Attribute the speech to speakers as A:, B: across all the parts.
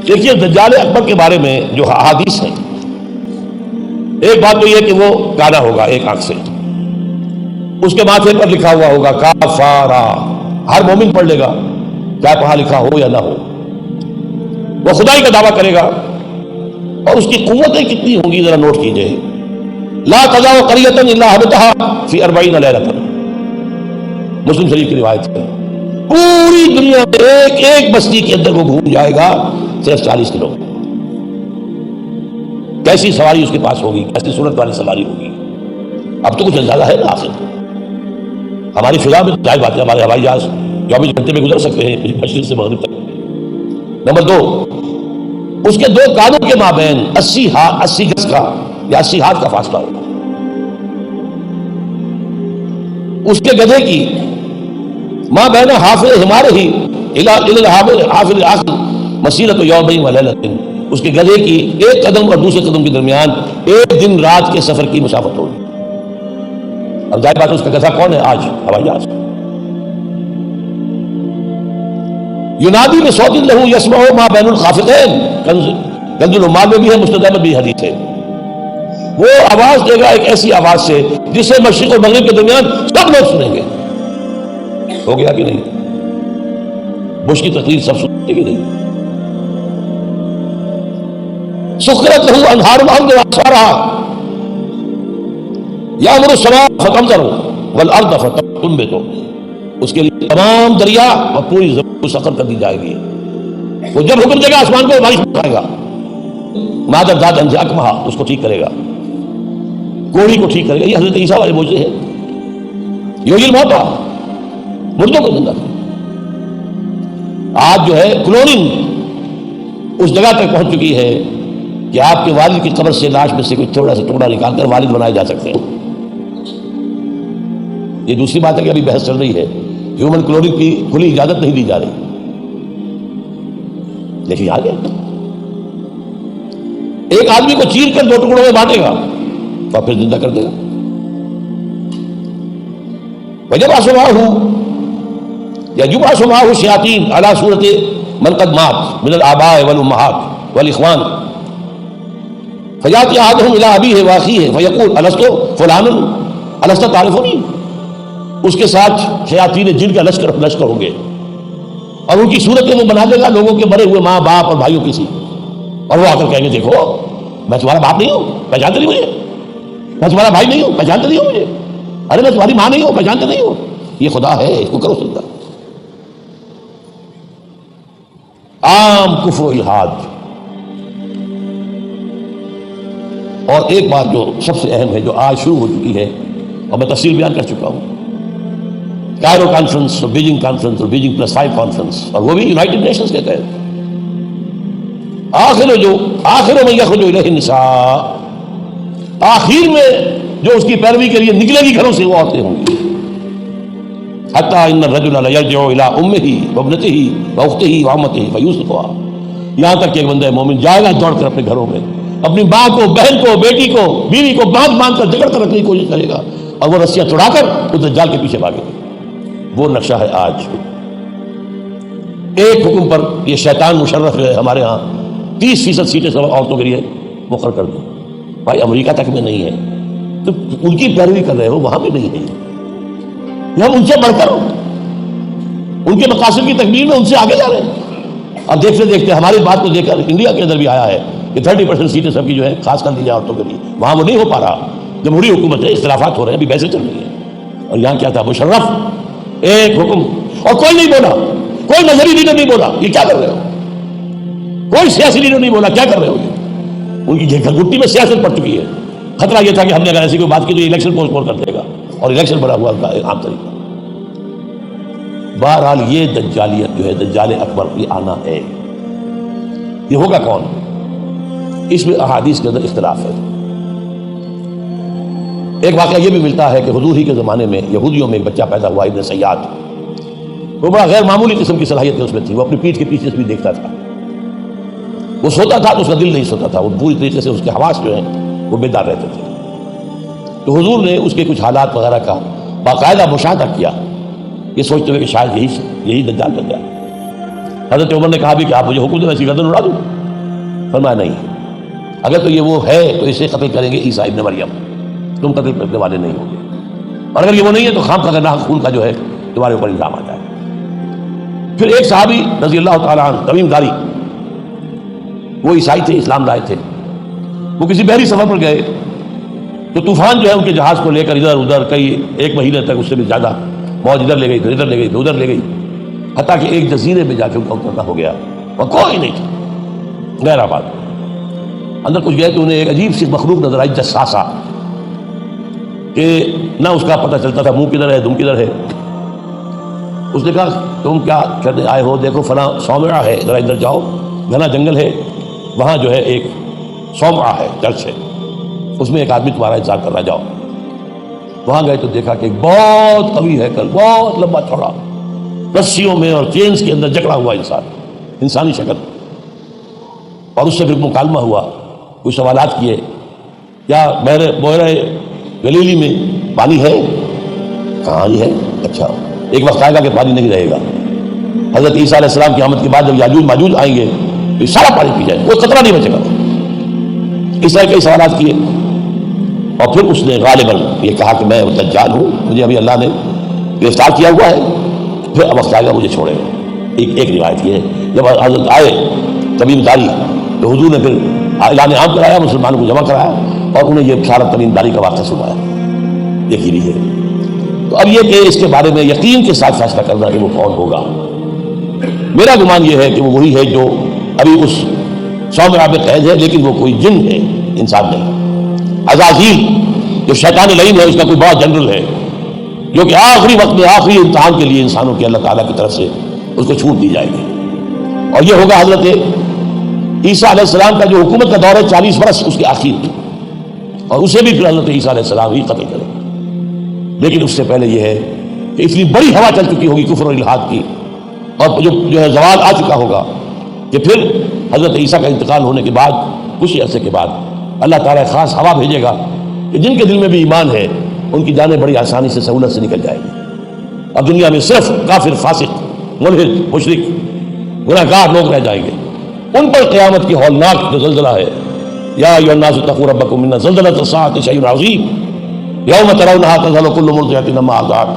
A: دیکھیے دجال اکبر کے بارے میں جو احادیث ہیں، ایک بات تو یہ کہ وہ کانا ہوگا ایک آنکھ سے، اس کے ماتھے پر لکھا ہوا ہوگا کافارا، ہر مومن پڑھ لے گا چاہے پڑھا لکھا ہو یا نہ ہو، وہ خدائی کا دعویٰ کرے گا، اور اس کی قوتیں کتنی ہوں گی ذرا نوٹ کیجئے، لا تضع قریۃ الا احبطها فی 40 لیلۃ، مسلم شریف کی روایت ہے، پوری دنیا میں ایک ایک بستی کے اندر وہ گھوم جائے گا صرف 40 دنوں۔ کیسی سواری اس کے پاس ہوگی، کیسی صورت والی سواری ہوگی، اب تو کچھ اندازہ ہے نا آخر ہماری فضا میں ظاہر بات ہے، ہمارے ہوائی جہاز 24 گھنٹے میں گزر سکتے ہیں مشرق سے مغرب تک۔ نمبر 2، اس کے دو کانوں کے مابین 80 گز کا یا 80 ہاتھ کا فاصلہ ہوگا، اس کے گدھے کی ماں بین حافظ ہمارے ہی حافظ آخر مسیرت یومین و لیلۃ، اس کے گدھے کی ایک قدم اور دوسرے قدم کے درمیان ایک دن رات کے سفر کی مسافت ہوگی۔ اب ظاہر بات ہے اس کا گدھا کون ہے آج؟ ہوائی جہاز۔ ینادی بصوت لہ یسمع ما بین الخافقین، کنز العمال میں بھی ہے، مسند احمد بھی حدیث ہے، وہ آواز دے گا ایک ایسی آواز سے جسے مشرق اور مغرب کے درمیان سب لوگ سنیں گے۔ ہو گیا کہ نہیں؟ بش کی تقریر سب سنتے کہ نہیں؟ سخرت لہ انہار الارض واقصارہا یامر السماء فتمطر والارض فتنبت، اس کے لیے تمام دریا اور پوری زمین کو سخر کر دی جائے گی، وہ جب حکم دے گا آسمان کو بارش برسائے گا، مادر ذات انجا اکمہا اس کو ٹھیک کرے گا، کوڑی کو ٹھیک کرے گا، یہ حضرت عیسیٰ والے موجزے ہیں، یحیی الموتیٰ، مردوں کو زندہ۔ آج جو ہے کلوننگ اس جگہ تک پہنچ چکی ہے کہ آپ کے والد کی قبر سے لاش میں سے کوئی تھوڑا سا ٹکڑا نکال کر والد بنائے جا سکتے ہیں۔ یہ دوسری بات ہے کہ ابھی بحث چل رہی ہے، ہیومن کلوننگ کی کھلی اجازت نہیں دی جا رہی، لیکن آگے ایک آدمی کو چیر کر 2 ٹکڑوں میں بانٹے گا اور پھر زندہ کر دے گا۔ وَجَبْعَثُ مَعَهُ يَجْبَعْثُ مَعَهُ الشَّيَاطِينَ عَلَى صُورَةِ مَنْ قَدْ مَاتَ مِنَ الْآبَاءِ وَالْأُمَّهَاتِ وَالْإِخْوَانِ فَيَأْتِي أَحَدُهُمْ إِلَىٰ أَبِيهِ وَأَخِيهِ فَيَقُولُ أَلَسْتُ فُلَانٌ أَلَسْتَ تَعْرِفُنِي، اس کے ساتھ شیاطین جن کا لشکر ہوں گے، اور ان کی صورتیں وہ بنا دے گا لوگوں کے مرے ہوئے ماں باپ اور بھائیوں کی سی، اور وہ آ کر کہیں گے دیکھو میں تمہارا باپ نہیں ہوں، پہچانتے نہیں مجھے، میں تمہارا بھائی نہیں ہوں، پہچانتے نہیں ہو مجھے، ارے میں تمہاری ماں نہیں ہوں، پہچانتے نہیں ہو، یہ خدا ہے، اس کو کرو سجدہ۔ عام کفر و الحاد۔ اور ایک بات جو سب سے اہم ہے جو آج شروع ہو چکی ہے اور میں تفصیل بیان کر چکا ہوں، کائرو کانفرنس اور بیجنگ کانفرنس اور بیجنگ +5 کانفرنس، اور وہ بھی یونائٹڈ نیشنز کے تحت، آخر میں یخرج الیہ النساء، آخر میں جو اس کی پیروی کے لیے نکلے گی گھروں سے وہ عورتیں ہوں گی، حتیٰ ان الرجل لیرجع الی امہ وابنتہ واختہ وعمتہ فیوثقها، یہاں تک کہ ایک بندہ مومن جائے گا دوڑ کر اپنے گھروں میں، اپنی ماں کو، بہن کو، بیٹی کو، بیوی کو باندھ کر جکڑ کر رکھنے کی کوشش کرے گا، اور وہ رسیاں چھڑا کر اس دجال کے پیچھے بھاگے گا۔ وہ نقشہ ہے آج۔ ایک حکم پر یہ شیطان مشرف ہے ہمارے ہاں 30% سیٹیں سب عورتوں کے لیے مقرر کر دیں۔ بھائی امریکہ تک میں نہیں ہے تو ان کی پیروی کر رہے ہو، وہاں بھی نہیں ہے، ہم ان سے بڑھ کر ان کے مقاصد کی تکمیل میں ان سے آگے جا رہے ہیں۔ اب دیکھتے دیکھتے ہماری بات کو دیکھ کر انڈیا کے اندر بھی آیا ہے کہ 30% سیٹیں سب کی جو ہے خاص کر دی جائے عورتوں کے لیے، وہاں وہ نہیں ہو پا رہا، جمہوری حکومت ہے، اختلافات ہو رہے ہیں، ابھی بحثیں چل رہی ہیں، اور یہاں کیا تھا مشرف ایک حکم، اور کوئی نہیں بولا، کوئی نظری لیڈر نہیں بولا یہ کیا کر رہے ہو، کوئی سیاسی لیڈر نہیں بولا کیا کر رہے ہو، یہ ان کی گھٹی میں سیاست پڑ چکی ہے۔ خطرہ یہ تھا کہ ہم نے اگر ایسی کوئی بات کی تو یہ الیکشن پوسٹ پون کر دے گا، اور الیکشن بڑا ہوا کا عام طریقہ۔ بہرحال یہ دجالیت جو ہے دجال اکبر یہ آنا ہے، یہ ہوگا کون؟ اس میں احادیث کے اندر اختلاف ہے۔ ایک واقعہ یہ بھی ملتا ہے کہ حضور ہی کے زمانے میں یہودیوں میں ایک بچہ پیدا ہوا ابن سیاد، وہ بڑا غیر معمولی قسم کی صلاحیتیں اس میں تھی، وہ اپنی پیٹھ کے پیچھے سے بھی دیکھتا تھا، وہ سوتا تھا تو اس کا دل نہیں سوتا تھا، وہ پوری طریقے سے اس کے حواس جو ہیں وہ بیدار رہتے تھے۔ تو حضور نے اس کے کچھ حالات وغیرہ کا باقاعدہ مشاہدہ کیا، یہ سوچتے ہوئے کہ شاید یہی دجال بن جائے۔ حضرت عمر نے کہا بھی کہ آپ مجھے حکم دیں میں اس کی گردن اڑا دوں؟ فرمایا نہیں، اگر تو یہ وہ ہے تو اسے قتل کریں گے عیسیٰ ابن مریم، تم قتل کرنے والے نہیں ہوں گے، اور اگر یہ وہ نہیں ہے تو خام کا ناحق خون کا جو ہے تمہارے اوپر الزام آ جائے۔ پھر ایک صحابی رضی اللہ تعالیٰ عنہ تمیم داری، وہ عیسائی تھے، اسلام لائے تھے، وہ کسی بحری سفر پر گئے تو طوفان جو ہے ان کے جہاز کو لے کر ادھر ادھر کئی ایک مہینے تک، اس سے بھی زیادہ، موج ادھر لے گئی پھر ادھر لے گئی پھر ادھر لے گئی، حتیٰ کہ ایک جزیرے میں جا کے ان کا اترنا ہو گیا اور کوئی نہیں تھا، غیر آباد۔ اندر کچھ گئے تو انہیں ایک عجیب سی مخلوق نظر آئی، جساسا، کہ نہ اس کا پتہ چلتا تھا منہ کدھر ہے دم کدھر ہے۔ اس نے کہا تم کیا کرنے آئے ہو؟ دیکھو فلاں صومعہ ہے، ذرا ادھر جاؤ، گھنا جنگل ہے، وہاں جو ہے ایک صومعہ ہے، چرچ ہے، اس میں ایک آدمی تمہارا انتظار کر رہا، جاؤ۔ وہاں گئے تو دیکھا کہ ایک بہت قوی ہیکل، بہت لمبا چوڑا، رسیوں میں اور چینز کے اندر جکڑا ہوا انسان، انسانی شکل، اور اس سے پھر مکالمہ ہوا، کچھ سوالات کیے، کیا بحیرہ گلیلی میں پانی ہے؟ کہاں ہی ہے؟ اچھا، ایک وقت آئے گا کہ پانی نہیں رہے گا، حضرت عیسیٰ علیہ السلام کی آمد کے بعد جب یاجوج ماجوج آئیں گے تو یہ سارا پانی پی جائے، کوئی قطرہ نہیں بچے گا۔ اس طرح کئی سوالات کیے، اور پھر اس نے غالباً یہ کہا کہ میں دجال ہوں، مجھے ابھی اللہ نے گرفتار کیا ہوا ہے، پھر اب وقت آئے گا مجھے چھوڑے گا۔ ایک روایت یہ ہے جب حضرت آئے تمیم داری تو حضور نے پھر اعلان عام کرایا، مسلمانوں کو جمع کرایا اور انہیں یہ سارا تمیم داری کا واقعہ سنایا، دیکھی بھی ہے۔ تو اب یہ کہ اس کے بارے میں یقین کے ساتھ فیصلہ کرنا کہ وہ کون ہوگا، میرا گمان یہ ہے کہ وہ وہی ہے جو ابھی اس صومعہ میں قید ہے، لیکن وہ کوئی جن ہے، انسان نہیں۔ عزازیل جو شیطان لعین ہے، اس کا کوئی بڑا جنرل ہے جو کہ آخری وقت میں آخری امتحان کے لیے انسانوں کے اللہ تعالیٰ کی طرف سے اس کو چھوٹ دی جائے گی، اور یہ ہوگا حضرت عیسیٰ علیہ السلام کا جو حکومت کا دور ہے 40 برس اس کے آخر، اور اسے بھی پھر حضرت عیسیٰ علیہ السلام ہی قتل کرے۔ لیکن اس سے پہلے یہ ہے کہ اتنی بڑی ہوا چل چکی ہوگی کفر اور الحاد کی، اور جو ہے زوال آ چکا ہوگا، کہ پھر حضرت عیسیٰ کا انتقال ہونے کے بعد کچھ ہی عرصے کے بعد اللہ تعالیٰ خاص ہوا بھیجے گا کہ جن کے دل میں بھی ایمان ہے ان کی جانیں بڑی آسانی سے سہولت سے نکل جائے گی، اب دنیا میں صرف کافر، فاسق، ملحد، مشرک، گناہگار لوگ رہ جائیں گے، ان پر قیامت کی ہولناک جو زلزلہ ہے، یا ایھا الناس اتقوا ربکم ان زلزلۃ الساعۃ شیء عظیم یوم ترونھا تذہل کل مرضعۃ عما ارضعت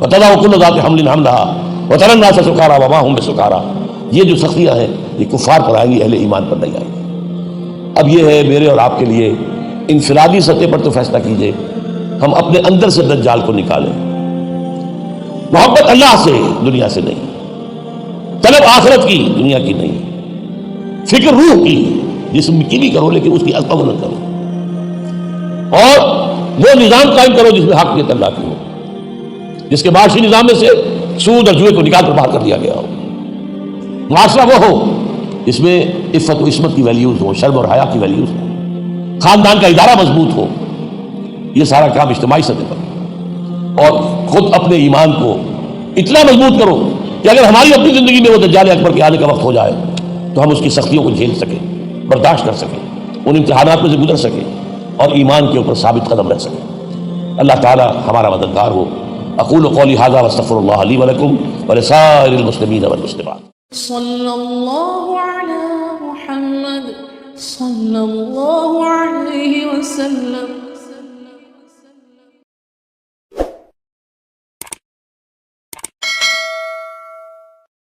A: وتضع کل ذات حمل حملها وتری الناس سکارى وما هم بسکارى۔ یہ جو سختیاں ہیں یہ کفار پر آئیں گی، اہل ایمان پر نہیں آئیں گی۔ اب یہ ہے میرے اور آپ کے لیے انفرادی سطح پر تو فیصلہ کیجئے، ہم اپنے اندر سے دجال کو نکالیں، محبت اللہ سے، دنیا سے نہیں، طلب آخرت کی، دنیا کی نہیں، فکر روح کی، جسم کی بھی کرو لیکن اس کی عقل نہ کرو، اور وہ نظام قائم کرو جس میں حق کی تلافی ہو، جس کے معاشی نظام میں سے سود اور جوئے کو نکال کر باہر کر دیا گیا ہو، معاشرہ وہ ہو جس میں عفت و عصمت کی ویلیوز ہو، شرم اور حیا کی ویلیوز ہو، خاندان کا ادارہ مضبوط ہو، یہ سارا کام اجتماعی سطح پر، اور خود اپنے ایمان کو اتنا مضبوط کرو کہ اگر ہماری اپنی زندگی میں وہ دجال اکبر کے آنے کا وقت ہو جائے تو ہم اس کی سختیوں کو جھیل سکیں، برداشت کر سکیں، ان امتحانات میں سے گزر سکیں اور ایمان کے اوپر ثابت قدم رہ سکیں۔ اللہ تعالی ہمارا مددگار ہو۔ اقول قولی ھذا واستغفر اللہ لی ولکم ولسائر المسلمین والمسلمات۔
B: صلی اللہ علی محمد صلی اللہ علیہ وسلم۔